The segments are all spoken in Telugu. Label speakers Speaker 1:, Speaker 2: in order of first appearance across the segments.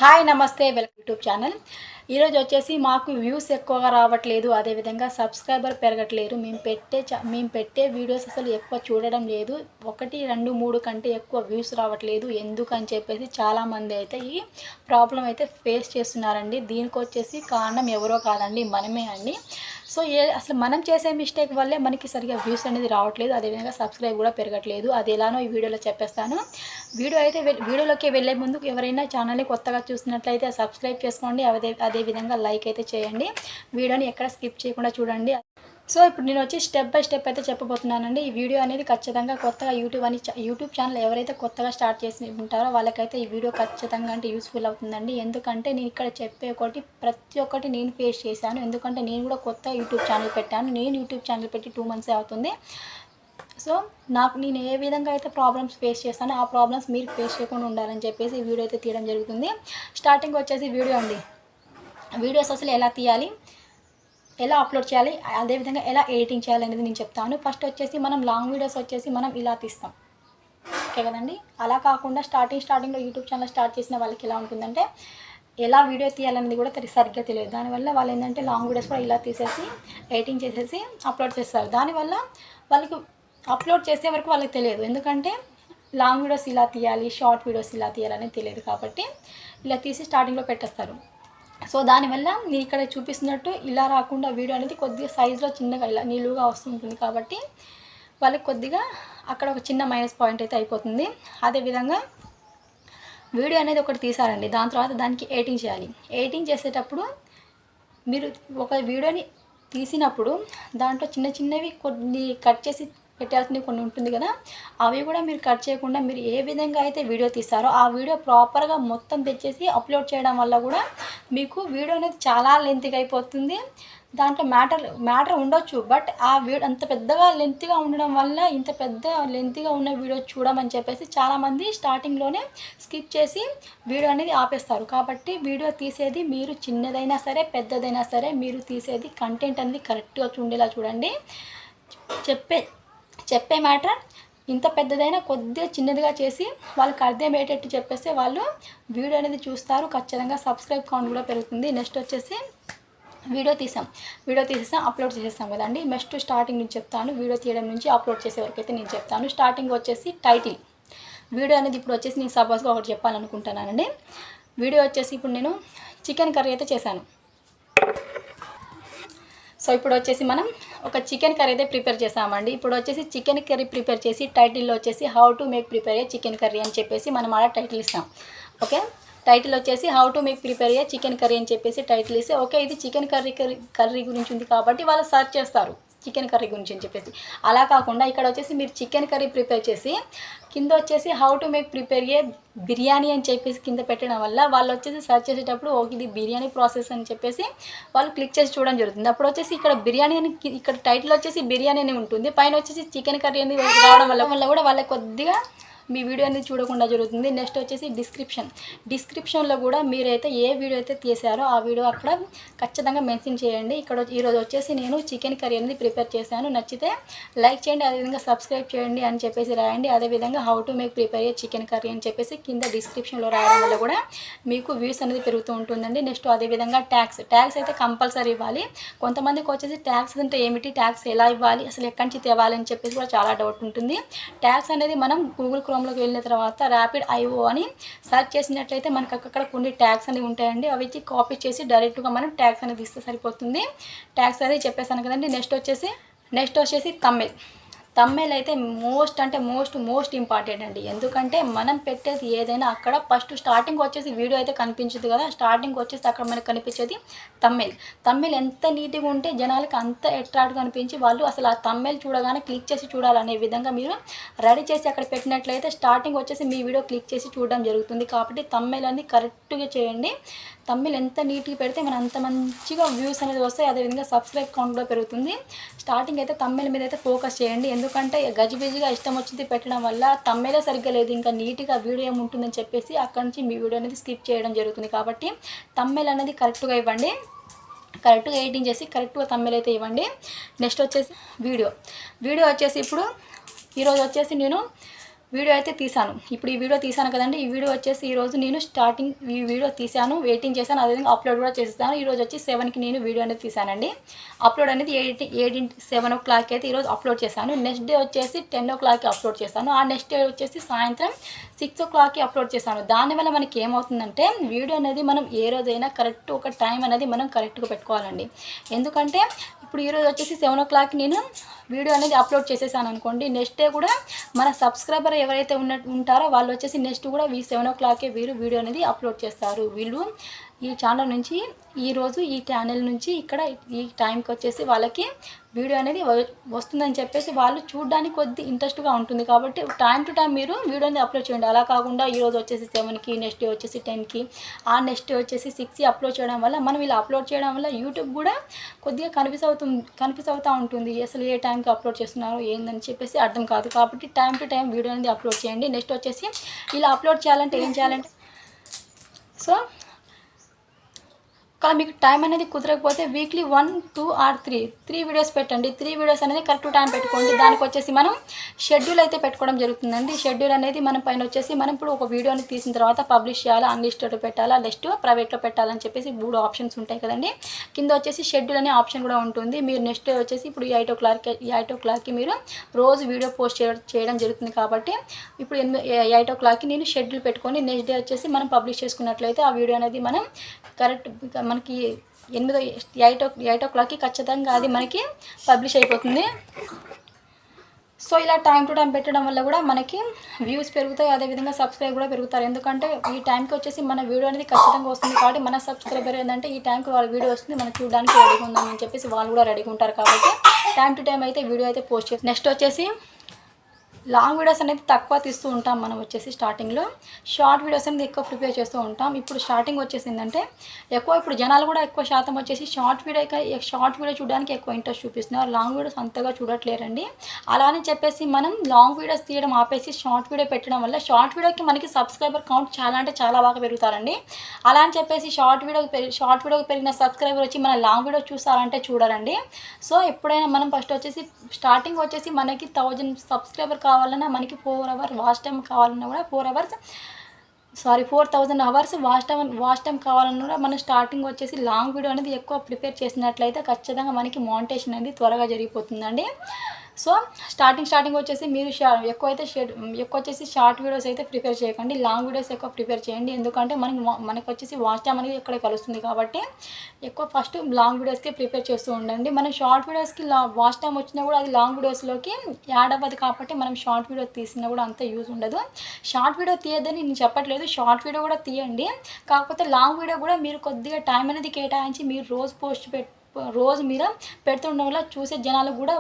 Speaker 1: హాయ్ నమస్తే వెల్కమ్ యూట్యూబ్ ఛానల్. ఈరోజు వచ్చేసి మాకు వ్యూస్ ఎక్కువగా రావట్లేదు, అదేవిధంగా సబ్స్క్రైబర్ పెరగట్లేరు. మేము పెట్టే వీడియోస్ అసలు ఎక్కువ చూడడం లేదు. 1, 2, 3 కంటే ఎక్కువ వ్యూస్ రావట్లేదు. ఎందుకని చెప్పేసి చాలామంది అయితే ఈ ప్రాబ్లం అయితే ఫేస్ చేస్తున్నారండి. దీనికి వచ్చేసి కారణం ఎవరో కాదండి, మనమే అండి. సో అసలు మనం చేసే మిస్టేక్ వల్లే మనకి సరిగా వ్యూస్ అనేది రావట్లేదు, అదేవిధంగా సబ్స్క్రైబ్ కూడా పెరగట్లేదు. అది ఎలానో ఈ వీడియోలో చెప్పేస్తాను. వీడియోలోకి వెళ్ళే ముందు ఎవరైనా ఛానల్ని కొత్తగా చూసినట్లయితే సబ్స్క్రైబ్ చేసుకోండి, అదేవిధంగా లైక్ అయితే చేయండి. వీడియోని ఎక్కడ స్కిప్ చేయకుండా చూడండి. సో ఇప్పుడు నేను వచ్చి స్టెప్ బై స్టెప్ అయితే చెప్పబోతున్నానండి. ఈ వీడియో అనేది ఖచ్చితంగా కొత్తగా యూట్యూబ్ ఛానల్ ఎవరైతే కొత్తగా స్టార్ట్ చేసి ఉంటారో వాళ్ళకైతే ఈ వీడియో ఖచ్చితంగా అంటే యూస్ఫుల్ అవుతుందండి. ఎందుకంటే నేను ఇక్కడ చెప్పే ప్రతి ఒక్కటి నేను ఫేస్ చేశాను. ఎందుకంటే నేను కూడా కొత్త యూట్యూబ్ ఛానల్ పెట్టాను. నేను యూట్యూబ్ ఛానల్ పెట్టి 2 months అవుతుంది. సో నేను ఏ విధంగా అయితే ప్రాబ్లమ్స్ ఫేస్ చేస్తానో ఆ ప్రాబ్లమ్స్ మీరు ఫేస్ చేయకుండా ఉండాలని చెప్పేసి ఈ వీడియో అయితే తీయడం జరుగుతుంది. స్టార్టింగ్ వచ్చేసి వీడియోస్ అసలు ఎలా తీయాలి, ఎలా అప్లోడ్ చేయాలి, అదేవిధంగా ఎలా ఎడిటింగ్ చేయాలి అనేది నేను చెప్తాను. ఫస్ట్ వచ్చేసి మనం లాంగ్ వీడియోస్ వచ్చేసి మనం ఇలా తీస్తాం, ఓకే కదండి. అలా కాకుండా స్టార్టింగ్లో యూట్యూబ్ ఛానల్ స్టార్ట్ చేసిన వాళ్ళకి ఎలా ఉంటుందంటే ఎలా వీడియో తీయాలనేది కూడా సరిగ్గా తెలియదు. దానివల్ల వాళ్ళు ఏంటంటే లాంగ్ వీడియోస్ కూడా ఇలా తీసేసి ఎడిటింగ్ చేసేసి అప్లోడ్ చేస్తారు. దానివల్ల వాళ్ళకి అప్లోడ్ చేసే వరకు వాళ్ళకి తెలియదు. ఎందుకంటే లాంగ్ వీడియోస్ ఇలా తీయాలి, షార్ట్ వీడియోస్ ఇలా తీయాలనేది తెలియదు. కాబట్టి ఇలా తీసి స్టార్టింగ్లో పెట్టేస్తారు. సో దానివల్ల నేను ఇక్కడ చూపిస్తున్నట్టు ఇలా రాకుండా వీడియో అనేది కొద్దిగా సైజులో చిన్నగా ఇలా నిలువుగా వస్తుంటుంది. కాబట్టి వాళ్ళకి కొద్దిగా అక్కడ ఒక చిన్న మైనస్ పాయింట్ అయితే అయిపోతుంది. అదేవిధంగా వీడియో అనేది ఒకటి తీసారండి, దాని తర్వాత దానికి ఎడిటింగ్ చేయాలి. ఎడిటింగ్ చేసేటప్పుడు మీరు ఒక వీడియోని తీసినప్పుడు దాంట్లో చిన్నవి కొన్ని కట్ చేసి పెట్టాల్సినవి కొన్ని ఉంటుంది కదా, అవి కూడా మీరు కట్ చేయకుండా మీరు ఏ విధంగా అయితే వీడియో తీస్తారో ఆ వీడియో ప్రాపర్గా మొత్తం తెచ్చేసి అప్లోడ్ చేయడం వల్ల కూడా మీకు వీడియో అనేది చాలా లెంత్గా అయిపోతుంది. దాంట్లో మ్యాటర్ ఉండొచ్చు, బట్ ఆ వీడియో అంత పెద్దగా లెంత్గా ఉండడం వల్ల ఇంత పెద్ద లెంత్గా ఉన్న వీడియో చూడమని చెప్పేసి చాలామంది స్టార్టింగ్లోనే స్కిప్ చేసి వీడియో అనేది ఆపేస్తారు. కాబట్టి వీడియో తీసేది మీరు చిన్నదైనా సరే పెద్దదైనా సరే మీరు తీసేది కంటెంట్ అనేది కరెక్ట్గా ఉండేలా చూడండి. చెప్పే మ్యాటర్ ఇంత పెద్దదైనా కొద్దిగా చిన్నదిగా చేసి వాళ్ళకి అర్థమయ్యేటట్టు చెప్పేస్తే వాళ్ళు వీడియో అనేది చూస్తారు. ఖచ్చితంగా సబ్స్క్రైబ్ కౌంట్ కూడా పెరుగుతుంది. నెక్స్ట్ వచ్చేసి వీడియో తీసేసాం అప్లోడ్ చేసేస్తాం కదండి. నెక్స్ట్ స్టార్టింగ్ నుంచి చెప్తాను, వీడియో తీయడం నుంచి అప్లోడ్ చేసే వరకు అయితే నేను చెప్తాను. స్టార్టింగ్ వచ్చేసి టైటిల్ వీడియో అనేది ఇప్పుడు వచ్చేసి నేను సపోజ్గా ఒకటి చెప్పాలనుకుంటున్నానండి. వీడియో వచ్చేసి ఇప్పుడు నేను చికెన్ కర్రీ అయితే చేశాను. సో ఇప్పుడు వచ్చేసి మనం ఒక చికెన్ కర్రీ అయితే ప్రిపేర్ చేసామండి. ఇప్పుడు వచ్చేసి చికెన్ కర్రీ ప్రిపేర్ చేసి టైటిల్లో వచ్చేసి how to make prepare A chicken curry అని చెప్పేసి మనం అలా టైటిల్ ఇస్తాం. ఓకే, టైటిల్ వచ్చేసి how to make prepare A chicken curry అని చెప్పేసి టైటిల్ ఇస్తే ఓకే ఇది చికెన్ కర్రీ గురించి ఉంది కాబట్టి వాళ్ళు సర్చ్ చేస్తారు చికెన్ కర్రీ గురించి అని చెప్పేసి. అలా కాకుండా ఇక్కడ వచ్చేసి మీరు చికెన్ కర్రీ ప్రిపేర్ చేసి కింద వచ్చేసి హౌ టు మేక్ ప్రిపేర్ ఏ బిర్యానీ అని చెప్పేసి కింద పెట్టడం వల్ల వాళ్ళు వచ్చేసి సర్చ్ చేసేటప్పుడు ఓకే ఇది బిర్యానీ ప్రాసెస్ అని చెప్పేసి వాళ్ళు క్లిక్ చేసి చూడడం జరుగుతుంది. అప్పుడు వచ్చేసి ఇక్కడ బిర్యానీ అని ఇక్కడ టైటిల్ వచ్చేసి బిర్యానీ అని ఉంటుంది, పైన వచ్చేసి చికెన్ కర్రీ అని రావడం వల్ల కూడా వాళ్ళకి కొద్దిగా మీ వీడియో అనేది చూడకుండా జరుగుతుంది. నెక్స్ట్ వచ్చేసి డిస్క్రిప్షన్లో కూడా మీరైతే ఏ వీడియో అయితే తీసారో ఆ వీడియో అక్కడ ఖచ్చితంగా మెన్షన్ చేయండి. ఇక్కడ ఈరోజు వచ్చేసి నేను చికెన్ కర్రీ అనేది ప్రిపేర్ చేశాను, నచ్చితే లైక్ చేయండి, అదేవిధంగా సబ్స్క్రైబ్ చేయండి అని చెప్పేసి రాయండి. అదేవిధంగా how to make prepare A chicken curry అని చెప్పేసి కింద డిస్క్రిప్షన్లో రాయడం వల్ల కూడా మీకు వ్యూస్ అనేది పెరుగుతూ ఉంటుందండి. నెక్స్ట్ అదేవిధంగా ట్యాగ్స్ అయితే కంపల్సరీ ఇవ్వాలి. కొంతమందికి వచ్చేసి ట్యాగ్స్ అంటే ఏమిటి, ట్యాగ్స్ ఎలా ఇవ్వాలి, అసలు ఎక్కడి నుంచి తేవాలి అని చెప్పేసి కూడా చాలా డౌట్ ఉంటుంది. ట్యాగ్స్ అనేది మనం గూగుల్ క్రోమ్లోకి వెళ్ళిన తర్వాత ర్యాపిడ్ ఐఓ అని సెర్చ్ చేసినట్లయితే మనకు అక్కడ కొన్ని ట్యాగ్స్ అనేవి ఉంటాయండి. అవి కాపీ చేసి డైరెక్ట్గా మనం ట్యాగ్స్ అనేది ఇస్తే సరిపోతుంది. ట్యాగ్స్ అనేది చెప్పేసాను కదండి. నెక్స్ట్ వచ్చేసి తమ్మెల్ అయితే మోస్ట్ ఇంపార్టెంట్ అండి. ఎందుకంటే మనం పెట్టేది ఏదైనా అక్కడ ఫస్ట్ స్టార్టింగ్ వచ్చేసి వీడియో అయితే కనిపించదు కదా, స్టార్టింగ్ వచ్చేసి అక్కడ మనకు కనిపించేది తమ్మెల్ ఎంత నీట్గా ఉంటే జనాలకి అంత అట్రాక్ట్గా కనిపించి వాళ్ళు అసలు ఆ తమ్మెల్ చూడగానే క్లిక్ చేసి చూడాలనే విధంగా మీరు రెడీ చేసి అక్కడ పెట్టినట్లయితే స్టార్టింగ్ వచ్చేసి మీ వీడియో క్లిక్ చేసి చూడడం జరుగుతుంది. కాబట్టి తమ్మెల్ అనేది కరెక్ట్గా చేయండి. తమ్మెల్ ఎంత నీట్గా పెడితే మన అంత మంచిగా వ్యూస్ అనేది వస్తాయి, అదేవిధంగా సబ్స్క్రైబ్ కౌంట్ కూడా పెరుగుతుంది. స్టార్టింగ్ అయితే తమ్మెల్ మీద అయితే ఫోకస్ చేయండి. ఎందుకంటే గజిబిజిగా ఇష్టం వచ్చింది పెట్టడం వల్ల తమ్మెలే సరిగ్గా లేదు, ఇంకా నీట్గా వీడియో ఏముంటుందని చెప్పేసి అక్కడి నుంచి మీ వీడియో అనేది స్కిప్ చేయడం జరుగుతుంది. కాబట్టి తమ్మెల్ అనేది కరెక్ట్గా ఇవ్వండి, కరెక్ట్గా ఎడిటింగ్ చేసి కరెక్ట్గా తమ్మెల్ అయితే ఇవ్వండి. నెక్స్ట్ వచ్చేసి వీడియో వచ్చేసి ఇప్పుడు ఈరోజు వచ్చేసి నేను వీడియో అయితే తీసాను. ఇప్పుడు ఈ వీడియో తీసాను కదండి. ఈ వీడియో వచ్చేసి ఈరోజు నేను స్టార్టింగ్ ఈ వీడియో తీసాను, వెయిటింగ్ చేశాను, అదేవిధంగా అప్లోడ్ కూడా చేస్తాను. ఈరోజు వచ్చి 7కి నేను వీడియో అనేది తీసానండి. అప్లోడ్ అనేది 7 o'clock అయితే ఈరోజు అప్లోడ్ చేశాను. నెక్స్ట్ డే వచ్చేసి 10 o'clockకి అప్లోడ్ చేశాను. ఆ నెక్స్ట్ డే వచ్చేసి సాయంత్రం 6 o'clockకి అప్లోడ్ చేశాను. దానివల్ల మనకి ఏమవుతుందంటే వీడియో అనేది మనం ఏ రోజైనా కరెక్ట్ ఒక టైం అనేది మనం కరెక్ట్గా పెట్టుకోవాలండి. ఎందుకంటే ఇప్పుడు ఈరోజు వచ్చేసి 7 o'clockకి నేను వీడియో అనేది అప్లోడ్ చేసేసాను అనుకోండి, నెక్స్ట్ డే కూడా మన సబ్స్క్రైబర్ ఎవరైతే ఉంటారో వాళ్ళు వచ్చేసి నెక్స్ట్ కూడా 7 o'clockకే వీడియో అనేది అప్లోడ్ చేస్తారు. వీళ్ళు ఈ ఛానల్ నుంచి ఈరోజు ఈ ఛానల్ నుంచి ఇక్కడ ఈ టైంకి వచ్చేసి వాళ్ళకి వీడియో అనేది వస్తుందని చెప్పేసి వాళ్ళు చూడడానికి కొద్ది ఇంట్రెస్ట్గా ఉంటుంది. కాబట్టి టైం టు టైం మీరు వీడియో అనేది అప్లోడ్ చేయండి. అలా కాకుండా ఈరోజు వచ్చేసి 7కి, నెక్స్ట్ డే వచ్చేసి 10కి, ఆ నెక్స్ట్ డే వచ్చేసి 6కి అప్లోడ్ చేయడం వల్ల మనం ఇలా అప్లోడ్ చేయడం వల్ల యూట్యూబ్ కూడా కొద్దిగా కన్ఫ్యూజ్ అవుతూ ఉంటుంది. అసలు ఏ టైంకి అప్లోడ్ చేస్తున్నారు ఏందని చెప్పేసి అర్థం కాదు. కాబట్టి టైం టు టైం వీడియో అనేది అప్లోడ్ చేయండి. నెక్స్ట్ వచ్చేసి ఇలా అప్లోడ్ చేయాలంటే ఏం చేయాలంటే సో కానీ మీకు టైం అనేది కుదరకపోతే వీక్లీ 1, 2 or 3 వీడియోస్ పెట్టండి. 3 వీడియోస్ అనేది కరెక్ట్ టైం పెట్టుకోండి. దానికి వచ్చేసి మనం షెడ్యూల్ అయితే పెట్టుకోవడం జరుగుతుందండి. షెడ్యూల్ అనేది మనం పైన వచ్చేసి మనం ఇప్పుడు ఒక వీడియోని తీసిన తర్వాత పబ్లిష్ చేయాలా, అన్లిస్టెడ్ పెట్టాలా, నెక్స్ట్ ప్రైవేట్లో పెట్టాలని చెప్పేసి 3 ఆప్షన్స్ ఉంటాయి కదండి. కింద వచ్చేసి షెడ్యూల్ అనే ఆప్షన్ కూడా ఉంటుంది. మీరు నెక్స్ట్ వచ్చేసి ఇప్పుడు 8 o'clockకి మీరు రోజు వీడియో పోస్ట్ చేయడం జరుగుతుంది. కాబట్టి ఇప్పుడు 8 o'clockకి నేను షెడ్యూల్ పెట్టుకొని నెక్స్ట్ డే వచ్చేసి మనం పబ్లిష్ చేసుకున్నట్లయితే ఆ వీడియో అనేది మనం కరెక్ట్ మనకి 8 o'clockకి ఖచ్చితంగా అది మనకి పబ్లిష్ అయిపోతుంది. సో ఇలా టైం టు టైం పెట్టడం వల్ల కూడా మనకి వ్యూస్ పెరుగుతాయి, అదేవిధంగా సబ్స్క్రైబ్ కూడా పెరుగుతారు. ఎందుకంటే ఈ టైంకి వచ్చేసి మన వీడియో అనేది ఖచ్చితంగా వస్తుంది. కాబట్టి మన సబ్స్క్రైబర్ ఏంటంటే ఈ టైంకి వాళ్ళ వీడియో వస్తుంది, మనం చూడడానికి రెడీగా ఉందని చెప్పేసి వాళ్ళు కూడా రెడీగా ఉంటారు. కాబట్టి టైం టు టైం అయితే వీడియో అయితే పోస్ట్ చేస్తాం. నెక్స్ట్ వచ్చేసి లాంగ్ వీడియోస్ అనేది తక్కువ తీస్తూ ఉంటాం. మనం వచ్చేసి స్టార్టింగ్లో షార్ట్ వీడియోస్ అనేది ఎక్కువ ప్రిపేర్ చేస్తూ ఉంటాం. ఇప్పుడు స్టార్టింగ్ వచ్చేసిందంటే ఇప్పుడు జనాలు కూడా ఎక్కువ శాతం వచ్చేసి షార్ట్ వీడియో చూడడానికి ఎక్కువ ఇంట్రెస్ట్ చూపిస్తున్నారు. లాంగ్ వీడియోస్ అంతగా చూడట్లేరండి. అలా అని చెప్పేసి మనం లాంగ్ వీడియోస్ తీయడం ఆపేసి షార్ట్ వీడియో పెట్టడం వల్ల షార్ట్ వీడియోకి మనకి సబ్స్క్రైబర్ కౌంట్ చాలా అంటే చాలా బాగా పెరుగుతారండి. అలా అని చెప్పేసి షార్ట్ వీడియోకి పెరిగిన సబ్స్క్రైబర్ వచ్చి మన లాంగ్ వీడియో చూసారంటే చూడరండి. సో ఎప్పుడైనా మనం ఫస్ట్ వచ్చేసి స్టార్టింగ్ వచ్చేసి మనకి 1000 సబ్స్క్రైబర్ కావాలన్నా మనకి 4 hours వాచ్ టైం కావాలన్నా కూడా 4000 hours వాచ్ టైం కావాలన్నా కూడా మనం స్టార్టింగ్ వచ్చేసి లాంగ్ వీడియో అనేది ఎక్కువ ప్రిపేర్ చేసినట్లయితే ఖచ్చితంగా మనకి మోనిటైజేషన్ అనేది త్వరగా జరిగిపోతుందండి. సో స్టార్టింగ్ వచ్చేసి మీరు ఎక్కువ వచ్చేసి షార్ట్ వీడియోస్ అయితే ప్రిపేర్ చేయకండి, లాంగ్ వీడియోస్ ఎక్కువ ప్రిపేర్ చేయండి. ఎందుకంటే మనకి వచ్చేసి వాచ్ టైం అనేది ఇక్కడ కలుస్తుంది. కాబట్టి ఎక్కువ ఫస్ట్ లాంగ్ వీడియోస్కి ప్రిపేర్ చేస్తూ ఉండండి. మనం షార్ట్ వీడియోస్కి వాచ్ టైం వచ్చినా కూడా అది లాంగ్ వీడియోస్లోకి యాడ్ అవ్వదు. కాబట్టి మనం షార్ట్ వీడియో తీసినా కూడా అంత యూజ్ ఉండదు. షార్ట్ వీడియో తీయద్దని నేను చెప్పట్లేదు, షార్ట్ వీడియో కూడా తీయండి. కాకపోతే లాంగ్ వీడియో కూడా మీరు కొద్దిగా టైం అనేది కేటాయించి మీరు రోజు మీరు పెడుతుండడం వల్ల చూసే జనాలు కూడా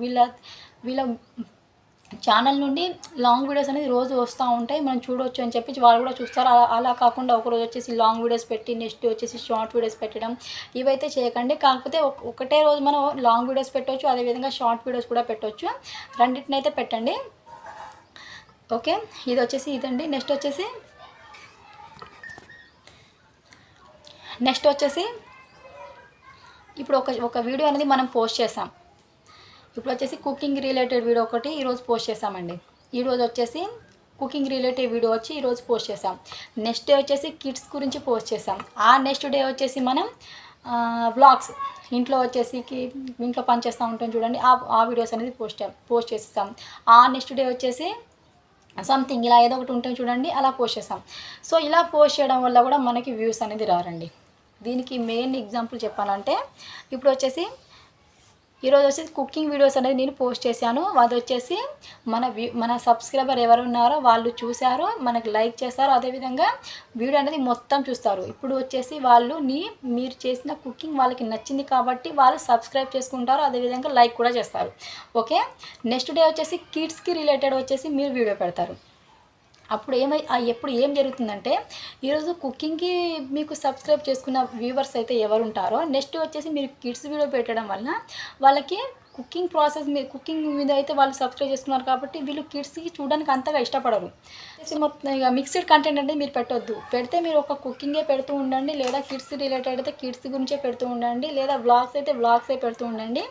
Speaker 1: వీళ్ళ ఛానల్ నుండి లాంగ్ వీడియోస్ అనేది రోజు వస్తూ ఉంటాయి, మనం చూడవచ్చు అని చెప్పి వాళ్ళు కూడా చూస్తారు. అలా కాకుండా ఒకరోజు వచ్చేసి లాంగ్ వీడియోస్ పెట్టి నెక్స్ట్ వచ్చేసి షార్ట్ వీడియోస్ పెట్టడం ఇవైతే చేయకండి. కాకపోతే ఒకటే రోజు మనం లాంగ్ వీడియోస్ పెట్టవచ్చు, అదేవిధంగా షార్ట్ వీడియోస్ కూడా పెట్టవచ్చు. రెండింటిని అయితే పెట్టండి. ఓకే, ఇదండి. నెక్స్ట్ వచ్చేసి ఇప్పుడు ఒక వీడియో అనేది మనం పోస్ట్ చేసాం. ఇప్పుడు వచ్చేసి కుకింగ్ రిలేటెడ్ వీడియో ఒకటి ఈరోజు పోస్ట్ చేసామండి. ఈరోజు వచ్చేసి కుకింగ్ రిలేటెడ్ వీడియో వచ్చి ఈరోజు పోస్ట్ చేసాం. నెక్స్ట్ డే వచ్చేసి కిడ్స్ గురించి పోస్ట్ చేసాం. ఆ నెక్స్ట్ డే వచ్చేసి మనం వ్లాగ్స్ ఇంట్లో పని చేస్తూ ఉంటాం చూడండి, ఆ వీడియోస్ అనేది పోస్ట్ చేసేసాం. ఆ నెక్స్ట్ డే వచ్చేసి సంథింగ్ ఇలా ఏదో ఒకటి ఉంటుంది చూడండి, అలా పోస్ట్ చేసాం. సో ఇలా పోస్ట్ చేయడం వల్ల కూడా మనకి వ్యూస్ అనేది రారండి. దీనికి మెయిన్ ఎగ్జాంపుల్ చెప్పాలంటే ఇప్పుడు వచ్చేసి ఈరోజు వచ్చేసి కుకింగ్ వీడియోస్ అనేది నేను పోస్ట్ చేశాను. అది వచ్చేసి మన సబ్స్క్రైబర్ ఎవరు ఉన్నారో వాళ్ళు చూశారు, మనకు లైక్ చేస్తారు, అదేవిధంగా వీడియో అనేది మొత్తం చూస్తారు. ఇప్పుడు వచ్చేసి మీరు చేసిన కుకింగ్ వాళ్ళకి నచ్చింది కాబట్టి వాళ్ళు సబ్స్క్రైబ్ చేసుకుంటారు, అదేవిధంగా లైక్ కూడా చేస్తారు. ఓకే, నెక్స్ట్ డే వచ్చేసి కిడ్స్కి రిలేటెడ్ వచ్చేసి మీరు వీడియో పెడతారు. అప్పుడు ఏం జరుగుతుందంటే ఈరోజు కుకింగ్కి మీకు సబ్స్క్రైబ్ చేసుకున్న వ్యూవర్స్ అయితే ఎవరు ఉంటారో నెక్స్ట్ వచ్చేసి మీరు కిడ్స్ వీడియో పెట్టడం వలన వాళ్ళకి కుకింగ్ మీద అయితే వాళ్ళు సబ్స్క్రైబ్ చేసుకున్నారు. కాబట్టి వీళ్ళు కిడ్స్కి చూడడానికి అంతగా ఇష్టపడరు. మొత్తం ఇక మిక్స్డ్ కంటెంట్ అనేది మీరు పెట్టొద్దు. పెడితే మీరు ఒక కుకింగే పెడుతూ ఉండండి, లేదా కిడ్స్ రిలేటెడ్ అయితే కిడ్స్ గురించే పెడుతూ ఉండండి, లేదా వ్లాగ్స్ అయితే వ్లాగ్సే పెడుతూ ఉండండి.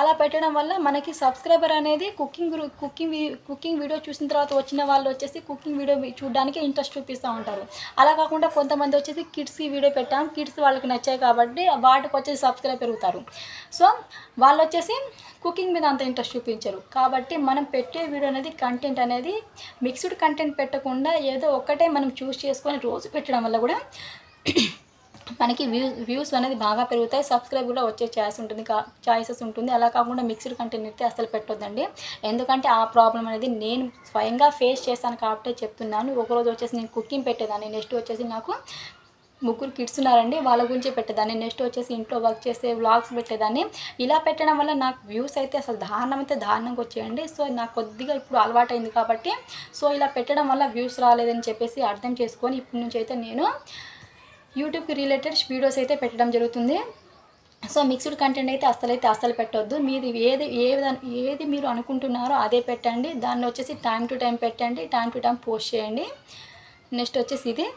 Speaker 1: అలా పెట్టడం వల్ల మనకి సబ్స్క్రైబర్ అనేది కుకింగ్ వీడియో చూసిన తర్వాత వచ్చిన వాళ్ళు వచ్చేసి కుకింగ్ వీడియో చూడడానికి ఇంట్రెస్ట్ చూపిస్తూ ఉంటారు. అలా కాకుండా కొంతమంది వచ్చేసి కిడ్స్ వీడియో పెట్టాం, కిడ్స్ వాళ్ళకి నచ్చాయి కాబట్టి వాటికి వచ్చేసి సబ్స్క్రైబ్ పెరుగుతారు. సో వాళ్ళు వచ్చేసి కుకింగ్ మీద అంత ఇంట్రెస్ట్ చూపించరు. కాబట్టి మనం పెట్టే వీడియో అనేది కంటెంట్ అనేది మిక్స్డ్ కంటెంట్ పెట్టకుండా ఏదో ఒకటే మనం చూస్ చేసుకొని రోజు పెట్టడం వల్ల కూడా మనకి వ్యూస్ అనేది బాగా పెరుగుతాయి, సబ్స్క్రైబ్ కూడా వచ్చే ఛాయిసెస్ ఉంటుంది. అలా కాకుండా మిక్స్డ్ కంటెంట్ అయితే అసలు పెట్టొద్దండి. ఎందుకంటే ఆ ప్రాబ్లం అనేది నేను స్వయంగా ఫేస్ చేశాను కాబట్టి చెప్తున్నాను. ఒకరోజు వచ్చేసి నేను కుకింగ్ పెట్టేదాన్ని, నెక్స్ట్ వచ్చేసి నాకు 3 కిడ్స్ ఉన్నారండి, వాళ్ళ గురించి పెట్టేదాన్ని, నెక్స్ట్ వచ్చేసి ఇంట్లో వర్క్ చేసే వ్లాగ్స్ పెట్టేదాన్ని. ఇలా పెట్టడం వల్ల నాకు వ్యూస్ అయితే అసలు దారుణంగా వచ్చాయండి. సో నాకు కొద్దిగా ఇప్పుడు అలవాటైంది కాబట్టి సో ఇలా పెట్టడం వల్ల వ్యూస్ రాలేదని చెప్పేసి అర్థం చేసుకొని ఇప్పటి నుంచి అయితే నేను యూట్యూబ్కి రిలేటెడ్ వీడియోస్ అయితే పెట్టడం జరుగుతుంది. సో మిక్స్డ్ కంటెంట్ అయితే అస్సలు పెట్టొద్దు. మీది ఏది మీరు అనుకుంటున్నారో అదే పెట్టండి. దాన్ని వచ్చేసి టైం టు టైం పెట్టండి, టైం టు టైం పోస్ట్ చేయండి. నెక్స్ట్ వచ్చేసి ఇది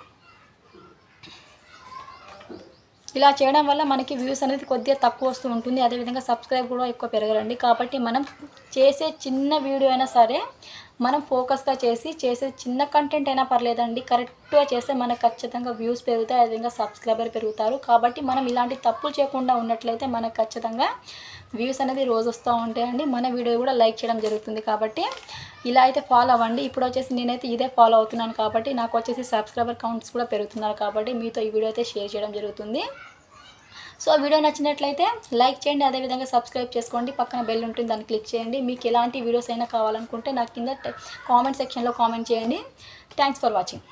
Speaker 1: ఇలా చేయడం వల్ల మనకి వ్యూస్ అనేది కొద్దిగా తక్కువ వస్తూ ఉంటుంది, అదేవిధంగా సబ్స్క్రైబ్ కూడా ఎక్కువ పెరగరండి. కాబట్టి మనం చేసే చిన్న వీడియో అయినా సరే మనం ఫోకస్గా చేసే చిన్న కంటెంట్ అయినా పర్లేదండి, కరెక్ట్గా చేస్తే మనకు ఖచ్చితంగా వ్యూస్ పెరుగుతాయి, అదేవిధంగా సబ్స్క్రైబర్ పెరుగుతారు. కాబట్టి మనం ఇలాంటి తప్పులు చేయకుండా ఉన్నట్లయితే మనకు ఖచ్చితంగా వ్యూస్ అనేది రోజు వస్తూ ఉంటాయండి. మన వీడియో కూడా లైక్ చేయడం జరుగుతుంది. కాబట్టి ఇలా అయితే ఫాలో అవ్వండి. ఇప్పుడు వచ్చేసి నేనైతే ఇదే ఫాలో అవుతున్నాను కాబట్టి నాకు వచ్చేసి సబ్స్క్రైబర్ కౌంట్స్ కూడా పెరుగుతున్నారు. కాబట్టి మీతో ఈ వీడియో అయితే షేర్ చేయడం జరుగుతుంది. సో వీడియో నచ్చినట్లయితే లైక్ చేయండి, అదేవిధంగా సబ్స్క్రైబ్ చేసుకోండి, పక్కన బెల్ ఉంటుంది దాన్ని క్లిక్ చేయండి. మీకు ఎలాంటి వీడియోస్ అయినా కావాలనుకుంటే నాకు కింద కామెంట్ సెక్షన్లో కామెంట్ చేయండి. Thanks for watching.